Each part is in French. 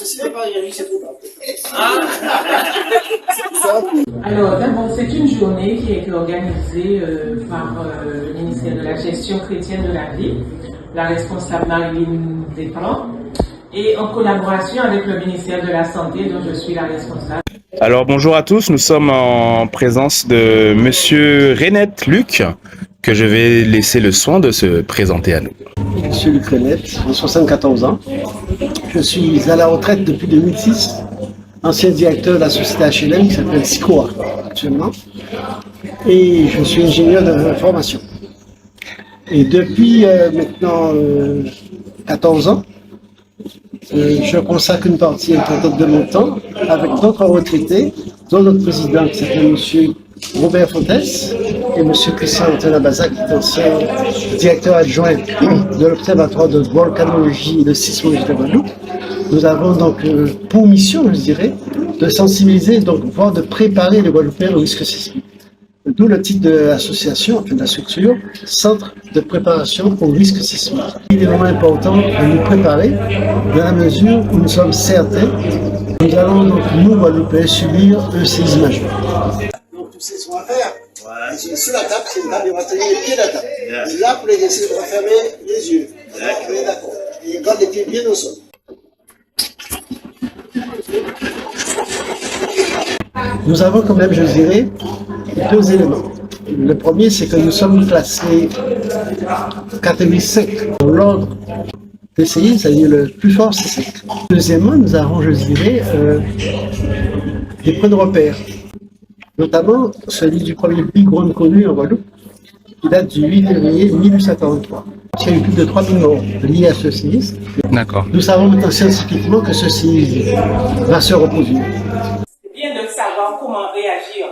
ceci n'est pas réagi, c'est trop tard. Alors, d'abord, c'est une journée qui a été organisée par le ministère de la Gestion chrétienne de la vie, la responsable Marilyn Desplans, et en collaboration avec le ministère de la Santé, dont je suis la responsable. Alors bonjour à tous, nous sommes en présence de Monsieur Renette Luc, que je vais laisser le soin de se présenter à nous. Monsieur Luc Renette, j'ai 74 ans. Je suis à la retraite depuis 2006, ancien directeur de la société HLM qui s'appelle SICOA actuellement. Et je suis ingénieur de formation. Et depuis maintenant 14 ans, je consacre une partie importante de mon temps avec d'autres retraités, dont notre président qui s'appelle M. Robert Fontes et M. Christian Antonabaza, qui est ancien directeur adjoint de l'Observatoire de volcanologie et de sismologie de Guadeloupe. Nous avons donc pour mission, je dirais, de sensibiliser, donc voire de préparer les Guadeloupéens au risque sismique. D'où le titre de l'association, enfin de la structure, Centre de préparation au risque sismique. Il est vraiment important de nous préparer dans la mesure où nous sommes certains que nous allons donc, nous, Guadeloupéens, subir un séisme majeur. Donc tous ces soins à faire, sur la table, c'est une table, il va tenir les pieds de la table. Et là, pour les laisser, il va fermer les yeux. D'accord. Et il garde les pieds bien au sol. Nous avons quand même, je dirais, deux éléments. Le premier, c'est que nous sommes classés catégorie 5 dans l'ordre des séismes, c'est-à-dire le plus fort, c'est 5. Deuxièmement, nous avons, je dirais, des points de repère, notamment celui du premier Big Run connu en Guadeloupe, qui date du 8 février 1843. Il y a eu plus de 3000 morts liés à ce séisme. D'accord. Nous savons maintenant scientifiquement que ce séisme va se reproduire. C'est bien de savoir comment réagir.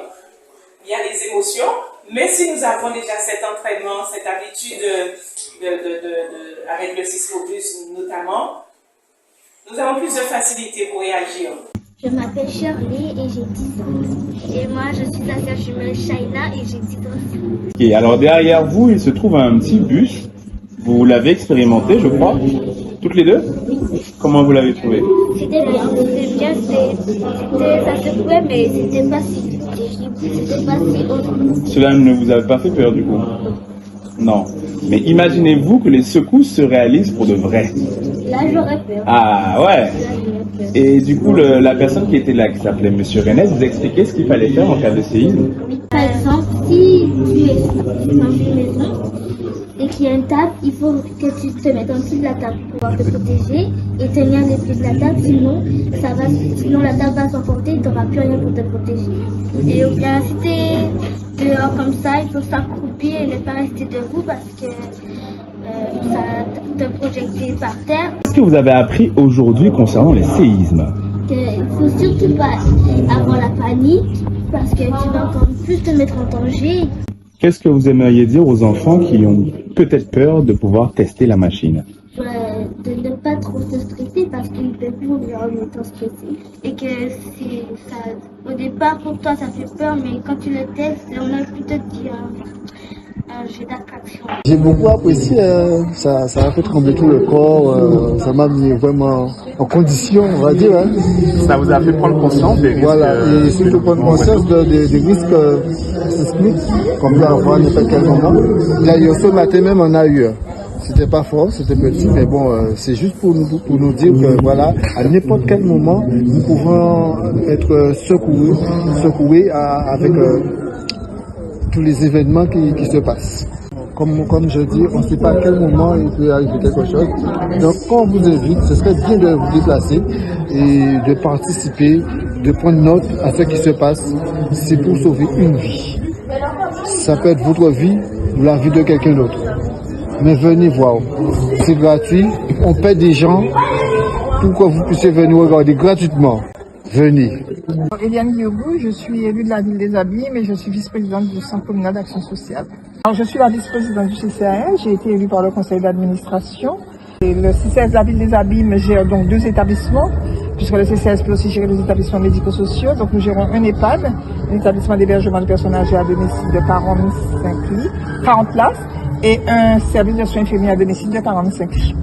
Il y a des émotions, mais si nous avons déjà cet entraînement, cette habitude avec le sismobus notamment, nous avons plus de facilité pour réagir. Je m'appelle Shirley et j'ai 10 ans. Et moi, je suis la sœur jumelle Shaina et j'ai 10 ans aussi. Okay, alors derrière vous, il se trouve un petit bus. Vous l'avez expérimenté, je crois, toutes les deux. Comment vous l'avez trouvé? C'était bien, ça secouait, mais c'était pas si terrible, c'était pas si haut. Cela ne vous a pas fait peur du coup? Non. Mais imaginez-vous que les secousses se réalisent pour de vrai. Là, j'aurais peur. Ah ouais. Et du coup, la personne qui était là, qui s'appelait Monsieur Renette, vous expliquait ce qu'il fallait faire en cas de séisme? Par exemple, si tu es dans une maison et qu'il y a une table, il faut que tu te mettes en dessous de la table pour pouvoir te protéger et tenir les pieds de la table, sinon la table va s'emporter et tu n'auras plus rien pour te protéger. Et ou bien si tu es dehors comme ça, il faut s'accroupir et ne pas rester debout parce que ça te projette par terre. Qu'est-ce que vous avez appris aujourd'hui concernant les séismes? Il ne faut surtout pas avoir la panique parce que tu vas encore plus te mettre en danger. Qu'est-ce que vous aimeriez dire aux enfants qui ont peut-être peur de pouvoir tester la machine? De ne pas trop se stresser parce qu'ils peuvent mourir en étant stressés. Et que au départ pour toi ça fait peur, mais quand tu le testes, on a pu te dire un jeu d'attraction. J'ai beaucoup apprécié, ça a fait trembler tout le corps, ça m'a mis vraiment en condition, on va dire. Hein. Ça vous a fait prendre conscience des risques? Voilà, et surtout prendre conscience des risques sismiques qu'on peut avoir à n'importe quel moment. D'ailleurs, ce matin même, on a eu. C'était pas fort, c'était petit, mais bon, c'est juste pour nous dire que voilà, à n'importe quel moment, nous pouvons être secoués avec tous les événements qui se passent. Comme je dis, on ne sait pas à quel moment il peut arriver quelque chose. Donc quand on vous invite, ce serait bien de vous déplacer et de participer, de prendre note à ce qui se passe. C'est pour sauver une vie. Ça peut être votre vie ou la vie de quelqu'un d'autre. Mais venez voir, c'est gratuit, on paie des gens pour que vous puissiez venir regarder gratuitement. Venez. Eliane Biogou, je suis élue de la ville des Abbayes, mais je suis vice-présidente du Centre communal d'action sociale. Alors, je suis la vice-présidente du CCAS, j'ai été élue par le conseil d'administration. Et le CCAS de la ville des Abbayes me gère donc 2 établissements, puisque le CCAS peut aussi gérer les établissements médico-sociaux. Donc nous gérons un EHPAD, un établissement d'hébergement de personnes âgées à domicile de 40 places, et un service de soins infirmiers à domicile de 45 lits.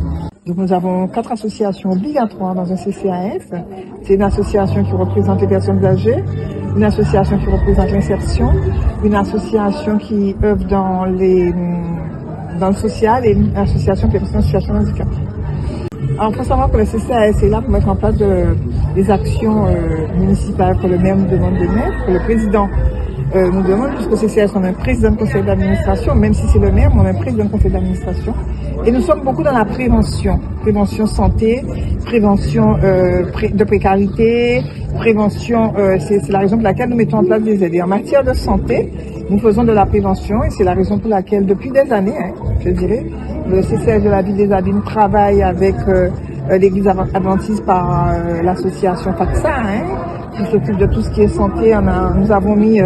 Donc nous avons 4 associations obligatoires dans un CCAS. C'est une association qui représente les personnes âgées, une association qui représente l'insertion, une association qui œuvre dans le social et une association qui représente la situation de handicap. Alors, il faut savoir que le CCAS est là pour mettre en place des actions municipales que le maire nous demande de mettre, que le président nous demande, puisqu'au CCAS, on a un président de conseil d'administration, même si c'est le maire, mais on a un président de conseil d'administration. Et nous sommes beaucoup dans la prévention santé, prévention de précarité, prévention, c'est la raison pour laquelle nous mettons en place des aides. Et en matière de santé, nous faisons de la prévention et c'est la raison pour laquelle, depuis des années, je dirais, le CCAS de la ville des Abîmes travaille avec l'église adventiste par l'association FACSA, qui s'occupe de tout ce qui est santé. Nous avons mis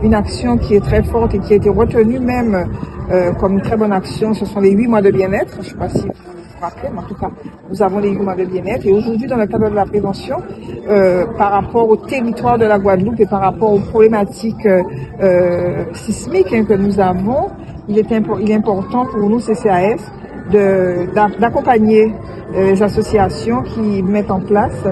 une action qui est très forte et qui a été retenue même comme une très bonne action. Ce sont les 8 mois de bien-être. Je ne sais pas si vous vous rappelez, mais en tout cas, nous avons les 8 mois de bien-être. Et aujourd'hui, dans le cadre de la prévention, par rapport au territoire de la Guadeloupe et par rapport aux problématiques sismiques que nous avons, il est important pour nous, CCAS, d'accompagner les associations qui mettent en place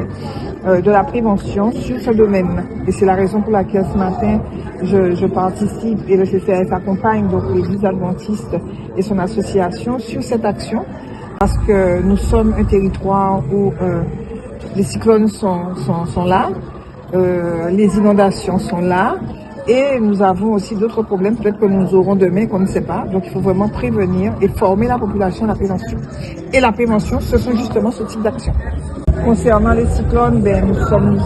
de la prévention sur ce domaine. Et c'est la raison pour laquelle ce matin, je participe et le CCAS accompagne donc l'église adventiste et son association sur cette action parce que nous sommes un territoire où les cyclones sont là, les inondations sont là, et nous avons aussi d'autres problèmes, peut-être que nous aurons demain, qu'on ne sait pas. Donc il faut vraiment prévenir et former la population à la prévention. Et la prévention, ce sont justement ce type d'actions. Concernant les cyclones, nous sommes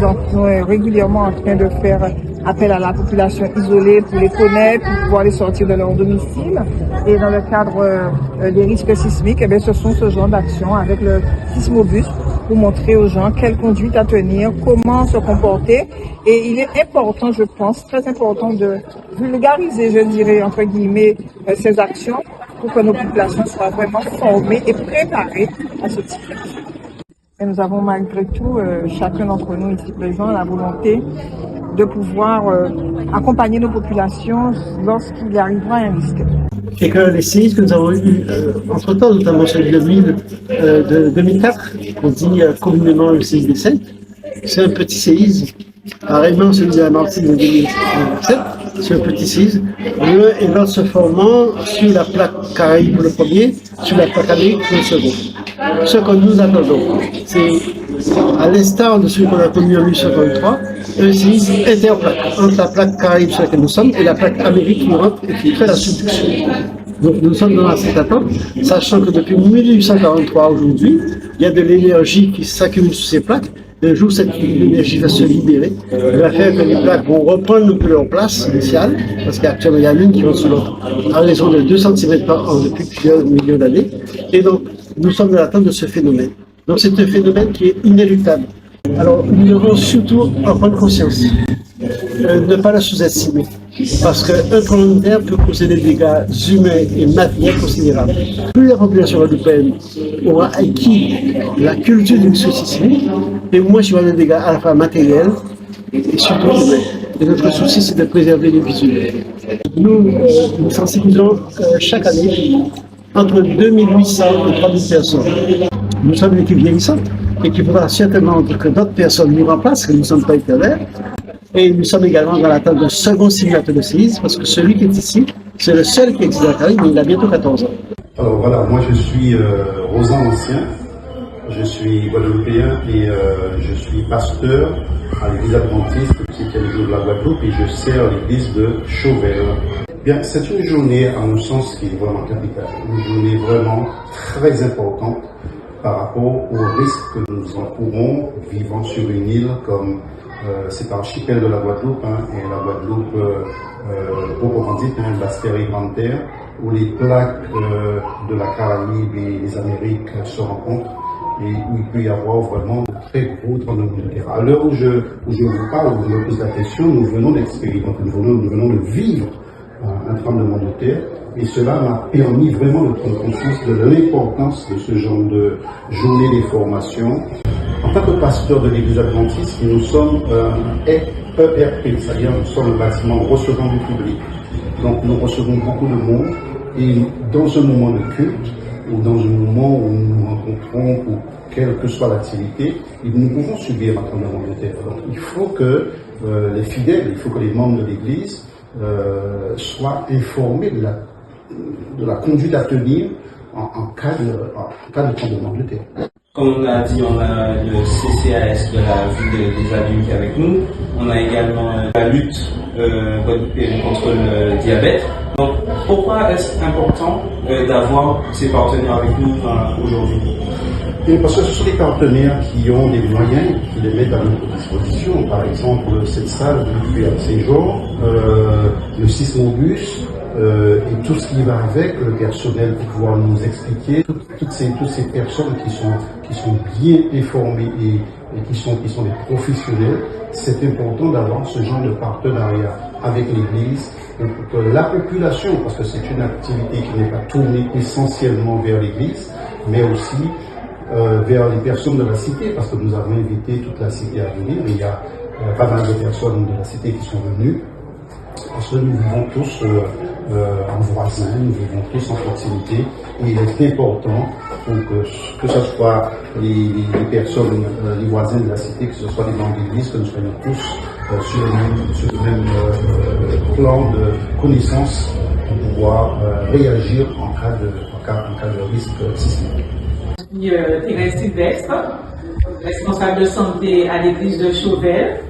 régulièrement en train de faire appel à la population isolée pour les connaître, pour pouvoir les sortir de leur domicile. Et dans le cadre des risques sismiques, ce sont ce genre d'actions avec le sismobus pour montrer aux gens quelle conduite à tenir, comment se comporter. Et il est important, je pense, très important de vulgariser, je dirais, entre guillemets, ces actions pour que nos populations soient vraiment formées et préparées à ce type d'action. Et nous avons malgré tout, chacun d'entre nous ici présent, la volonté de pouvoir accompagner nos populations lorsqu'il arrivera un risque. Et que les séismes que nous avons eus entre-temps, notamment celui de 2004, on dit communément le séisme des Sept, c'est un petit séisme. Pareillement, celui de la Martinique de 2007, c'est un petit séisme. L'un et l'autre se formant sur la plaque Caraïbe le premier, sur la plaque Amérique le second. Ce que nous attendons, c'est, à l'instar de celui qu'on a connu en 1823, un séisme interplaque entre la plaque Caraïbe sur laquelle nous sommes et la plaque Amérique qui rentre et qui fait la subduction. Donc nous sommes dans cette attente, sachant que depuis 1843 aujourd'hui, il y a de l'énergie qui s'accumule sur ces plaques. Un jour, cette énergie va se libérer, elle va faire que les plaques vont reprendre un peu leur place initiale, parce qu'actuellement il y a l'une qui rentre sur l'autre, à raison de 2 cm par an depuis plusieurs millions d'années. Et donc, nous sommes dans l'attente de ce phénomène. Donc c'est un phénomène qui est inéluctable. Alors nous devons surtout en prendre conscience, ne pas la sous-estimer, parce qu'un tremblement de terre peut causer des dégâts humains et matériels considérables. Plus la population guadeloupéenne aura acquis la culture du risque sismique, et moins il y aura des dégâts à la fois matériels et surtout humains. Et notre souci, c'est de préserver les vies humaines. Nous sensibilisons chaque année entre 2800 et 3000 personnes. Nous sommes une équipe vieillissante et qui voudra certainement que d'autres personnes nous remplacent, que nous ne sommes pas éternels. Et nous sommes également dans l'attente d'un second simulateur de séisme, parce que celui qui est ici, c'est le seul qui existe à Caraïbes, mais il a bientôt 14 ans. Alors voilà, moi je suis Rosan Ancien, je suis guadeloupéen et je suis pasteur à l'église adventiste du 7e jour de la Guadeloupe et je sers l'église de Chauvel. Bien, c'est une journée, à mon sens, qui est vraiment capitale, une journée vraiment très importante par rapport aux risques que nous encourons vivant sur une île comme cet archipel de la Guadeloupe, et la Guadeloupe proprement dite, la sphère grande terre, où les plaques de la Caraïbe et les Amériques se rencontrent et où il peut y avoir vraiment de très gros tremblements de terre. À l'heure où je vous parle, où je me pose la question, nous venons d'expérimenter, nous venons de vivre un tremblement de terre, et cela m'a permis vraiment de prendre conscience de l'importance de ce genre de journée des formations. En tant que pasteur de l'église adventiste, nous sommes ERP, c'est-à-dire nous sommes un bâtiment recevant du public. Donc nous recevons beaucoup de monde, et dans un moment de culte, ou dans un moment où nous nous rencontrons pour quelle que soit l'activité, nous pouvons subir un tremblement de terre. Donc il faut que les fidèles, il faut que les membres de l'Église soient informés de la conduite à tenir en cas de tremblement de terre. Comme on l'a dit, on a le CCAS de la ville des Abîmes qui est avec nous. On a également la lutte contre le diabète. Donc, pourquoi est-ce important d'avoir ces partenaires avec nous aujourd'hui? Et parce que ce sont des partenaires qui ont des moyens, qui les mettent à notre disposition. Par exemple, cette salle du FUA Saint-Jean, le sismobus, et tout ce qui va avec, le personnel pour pouvoir nous expliquer, toutes ces personnes qui sont bien informées et qui sont des professionnels. C'est important d'avoir ce genre de partenariat avec l'Église pour que la population, parce que c'est une activité qui n'est pas tournée essentiellement vers l'Église, mais aussi vers les personnes de la cité, parce que nous avons invité toute la cité à venir. Il y a pas mal de personnes de la cité qui sont venues, parce que nous vivons tous en voisins, nous vivons tous en proximité, et il est important pour que ce soit les personnes, les voisins de la cité, que ce soit les membres d'église, que nous soyons tous sur le même plan de connaissance pour pouvoir réagir en cas de risque sismique. Je suis Thérèse Sylvestre, responsable de santé à l'église de Chauvel.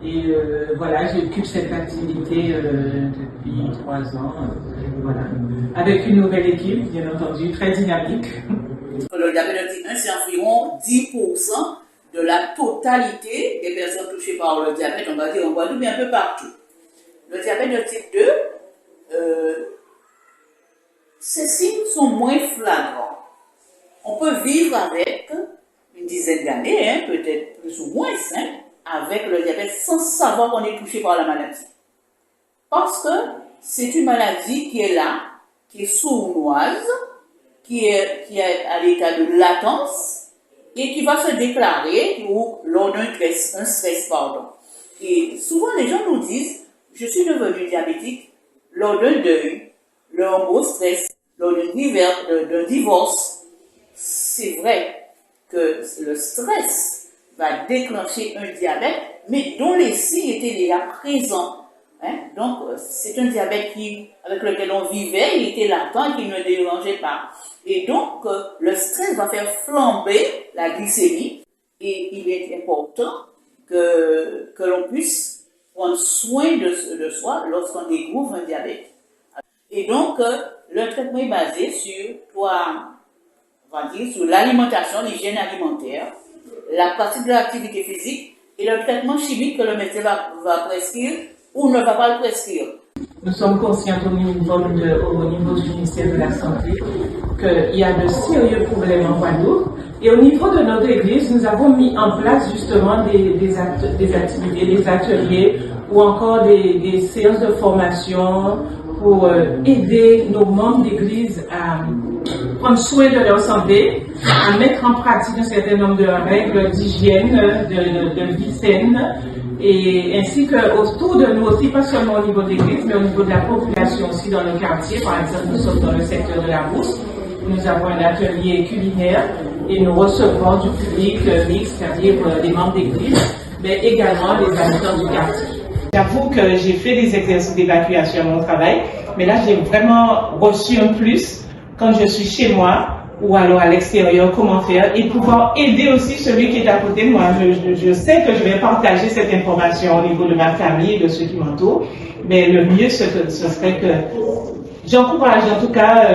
Et voilà, j'occupe cette activité depuis 3 ans, voilà, avec une nouvelle équipe, bien entendu, très dynamique. Le diabète de type 1, c'est environ 10% de la totalité des personnes touchées par le diabète, on va dire en Guadeloupe, mais un peu partout. Le diabète de type 2, ces signes sont moins flagrants. On peut vivre avec une dizaine d'années, hein, peut-être plus ou moins, hein, avec le diabète sans savoir qu'on est touché par la maladie. Parce que c'est une maladie qui est là, qui est sournoise, qui est à l'état de latence et qui va se déclarer lors d'un stress. Et souvent les gens nous disent, je suis devenu diabétique lors d'un deuil, lors d'un gros stress, lors d'un divorce. C'est vrai que le stress va déclencher un diabète, mais dont les signes étaient déjà présents. Hein? Donc, c'est un diabète avec lequel on vivait, il était latent, qui ne dérangeait pas. Et donc, le stress va faire flamber la glycémie, et il est important que l'on puisse prendre soin de soi lorsqu'on découvre un diabète. Et donc, le traitement est basé sur sur l'alimentation, l'hygiène alimentaire, la pratique de l'activité physique et le traitement chimique que le médecin va prescrire ou ne va pas le prescrire. Nous sommes conscients au niveau du ministère de la Santé qu'il y a de sérieux problèmes en Guadeloupe. Et au niveau de notre église, nous avons mis en place justement des activités, des ateliers ou encore des séances de formation pour aider nos membres d'église à prendre soin de leur santé, à mettre en pratique un certain nombre de règles d'hygiène, de vie saine, et ainsi que autour de nous aussi, pas seulement au niveau de l'église, mais au niveau de la population aussi dans le quartier. Par exemple, nous sommes dans le secteur de la Bourse, où nous avons un atelier culinaire et nous recevons du public mixte, c'est-à-dire des membres d'église, mais également des habitants du quartier. J'avoue que j'ai fait des exercices d'évacuation à mon travail, mais là j'ai vraiment reçu un plus quand je suis chez moi ou alors à l'extérieur, comment faire et pouvoir aider aussi celui qui est à côté de moi. Je sais que je vais partager cette information au niveau de ma famille et de ceux qui m'entourent, mais le mieux ce serait que j'encourage en tout cas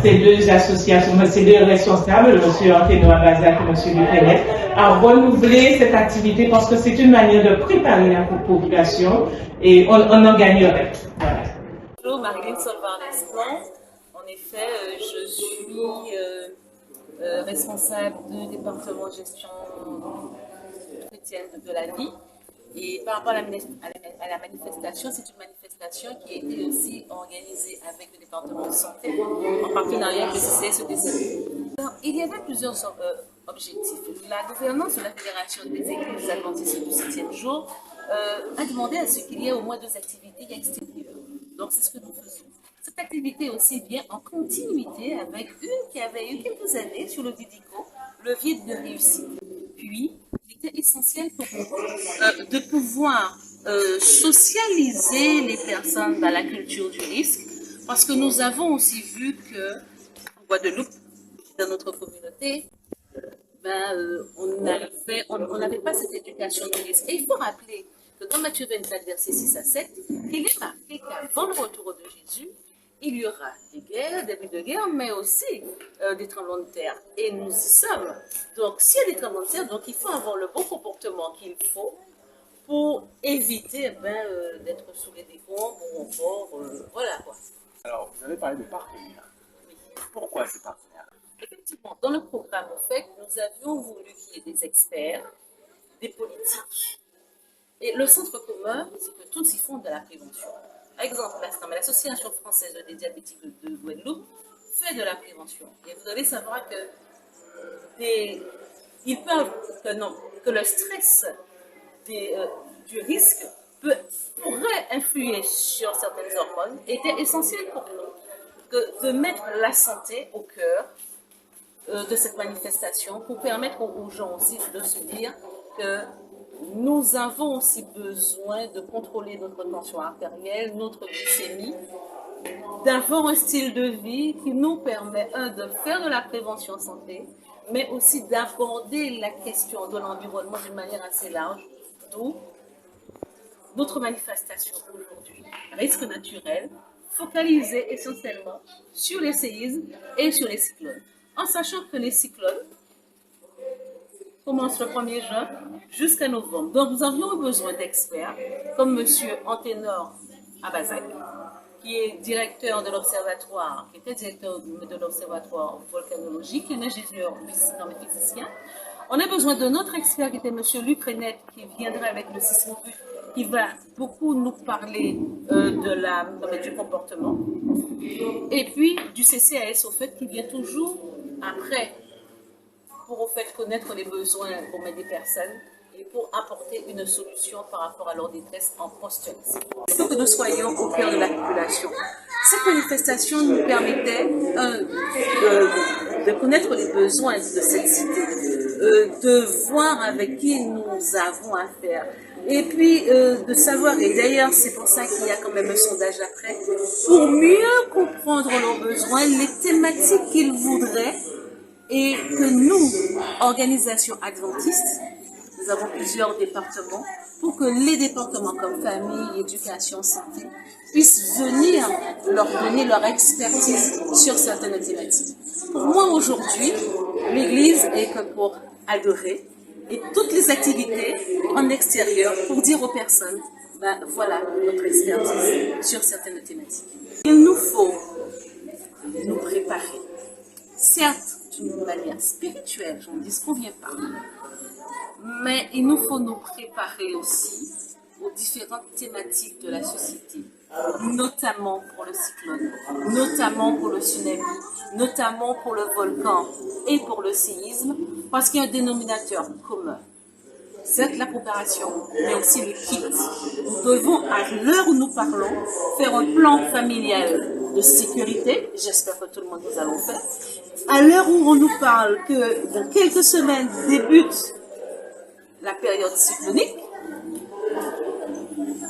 ces deux associations, ces deux responsables, M. Anténo Abazac et M. Duprenet, à renouveler cette activité parce que c'est une manière de préparer la population et on en gagnerait. Voilà. Bonjour, Marilyn Solvan-Lesclan. En effet, je suis responsable du département gestion chrétienne de la vie. Et par rapport à la manifestation, c'est une manifestation qui a été aussi organisée avec le département de santé en partenariat avec le CCSEDC. Il y avait plusieurs objectifs. La gouvernance de la Fédération des Églises adventistes du 7e jour a demandé à ce qu'il y ait au moins 2 activités extérieures. Donc c'est ce que nous faisons. cette activité aussi vient en continuité avec une qui avait eu quelques années sur le Didico, levier de réussite. Puis, il était essentiel pour nous de pouvoir socialiser les personnes dans la culture du risque, parce que nous avons aussi vu que, en Guadeloupe, dans notre communauté, on n'avait pas cette éducation du risque. Et il faut rappeler que dans Matthieu 24, versets 6 à 7, il est marqué qu'avant le retour de Jésus, il y aura des guerres, des buts de guerre, mais aussi des tremblements de terre. Et nous y sommes. Donc, s'il y a des tremblements de terre, donc il faut avoir le bon comportement qu'il faut pour éviter d'être sous les décombres ou encore, voilà quoi. Alors, vous avez parlé de partenaires. Oui. Pourquoi ces partenaires? Effectivement, dans le programme, en fait, nous avions voulu qu'il y ait des experts, des politiques. Et le centre commun, c'est que tous y font de la prévention. Par exemple, l'Association française des diabétiques de Guadeloupe fait de la prévention. Et vous devez savoir que que le stress du risque pourrait influer sur certaines hormones. Était essentiel pour nous de mettre la santé au cœur de cette manifestation pour permettre aux gens aussi de se dire que nous avons aussi besoin de contrôler notre tension artérielle, notre glycémie, d'avoir un style de vie qui nous permet, de faire de la prévention santé, mais aussi d'aborder la question de l'environnement d'une manière assez large, d'où notre manifestation aujourd'hui. Risque naturel, focalisé essentiellement sur les séismes et sur les cyclones. En sachant que les cyclones commencent le 1er juin jusqu'à novembre. Donc nous avions besoin d'experts comme M. Anténor Abazac, qui est directeur de l'observatoire, qui était directeur de l'observatoire volcanologique, qui est un ingénieur physicien. On a besoin de notre expert qui était M. Luc Renette, qui viendrait avec le sismologue, qui va beaucoup nous parler du comportement. Et puis du CCAS au fait, qui vient toujours après pour au fait connaître les besoins des personnes et pour apporter une solution par rapport à leur détresse en post-risque. Il faut que nous soyons au cœur de la population. Cette manifestation nous permettait de connaître les besoins de cette cité, de voir avec qui nous avons affaire. Et puis de savoir, et d'ailleurs c'est pour ça qu'il y a quand même un sondage après, pour mieux comprendre leurs besoins, les thématiques qu'ils voudraient, et que nous, organisation adventiste, nous avons plusieurs départements, pour que les départements comme famille, éducation, santé, puissent venir leur donner leur expertise sur certaines thématiques. Pour moi aujourd'hui, l'Église est que pour adorer, et toutes les activités en extérieur pour dire aux personnes, voilà notre expertise sur certaines thématiques. Il nous faut nous préparer, certes d'une manière spirituelle, je ne disconviens pas, mais il nous faut nous préparer aussi aux différentes thématiques de la société, notamment pour le cyclone, notamment pour le tsunami, notamment pour le volcan et pour le séisme, parce qu'il y a un dénominateur commun. Certes, la préparation, mais aussi le kit. Nous devons, à l'heure où nous parlons, faire un plan familial de sécurité. J'espère que tout le monde nous allons faire. À l'heure où on nous parle que dans quelques semaines débute la période cyclonique,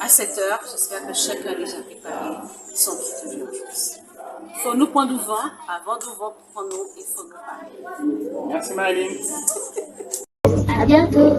à 7 heures, j'espère que chacun a déjà préparé son kit d'urgence. Il faut nous prendre du vent, avant de prendre nous, il faut nous parler. Merci Marilyn. À bientôt.